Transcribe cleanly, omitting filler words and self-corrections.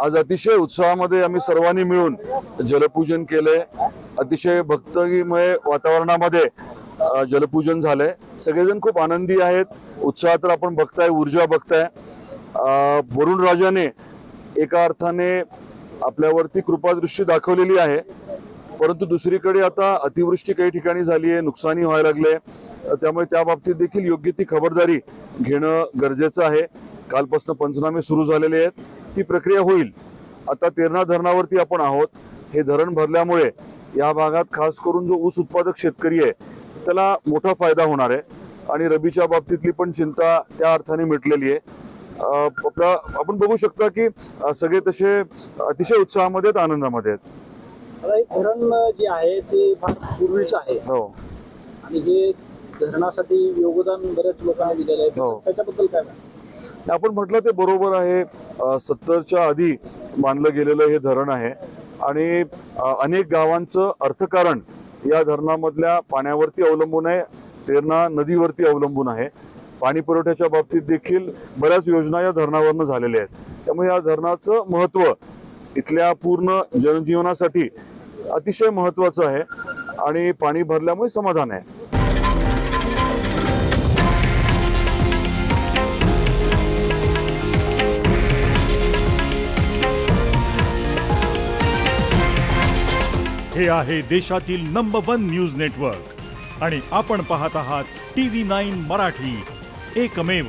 आज अतिशय उत्साहामध्ये आम्ही सर्वांनी मिळून जलपूजन केलंय। अतिशय भक्तिमय वातावरणामध्ये जलपूजन झालंय। सगळेजण खूप आनंदी आहेत, उत्साह तर आपण बघताय, ऊर्जा बघताय। वरुण राजाने एका अर्थाने आपल्यावरती कृपादृष्टी दाखवलेली आहे, परंतु दुसरीकडे आता अतिवृष्टी काही ठिकाणी झाली आहे, नुकसानी व्हायला लागले, त्यामुळे त्या बाबतीत देखील योग्य ती खबरदारी घेणं गरजेचं आहे। कालपासून पंचनामे सुरू झालेले आहेत, ती प्रक्रिया होईल। आता तेरणा धरणावरती आपण आहोत। हे धरण भरल्यामुळे या भागात खास करून जो ऊस उत्पादक शेतकरी आहे त्याला मोठा फायदा होणार आहे आणि रबीच्या बाबतीतली पण चिंता त्या अर्थाने मिटलेली आहे। आपण बघू शकता की सगळे तसे अतिशय उत्साहामध्ये आहेत, आनंदामध्ये आहेत। धरण जे आहे ते फार पूर्वीच आहे हो, आणि हे धरणासाठी योगदान बऱ्याच लोकांनी दिलेलं आहे, त्याच्याबद्दल काय आपण म्हटलं ते बरोबर आहे। 70च्या आधी बांधलं गेलेलं हे धरण आहे आणि अनेक गावांचं अर्थकारण या धरणामधल्या पाण्यावरती अवलंबून आहे, तेरणा नदीवरती अवलंबून आहे। पाणी पुरवठ्याच्या बाबतीत देखील बऱ्याच योजना या धरणावरनं झालेल्या आहेत, त्यामुळे या धरणाचं महत्त्व इथल्या पूर्ण जनजीवनासाठी अतिशय महत्त्वाचं आहे आणि पाणी भरल्यामुळे समाधान आहे। हे आहे देशातील नंबर 1 न्यूज नेटवर्क आणि आपण पाहत आहात TV9 मराठी, एकमेव।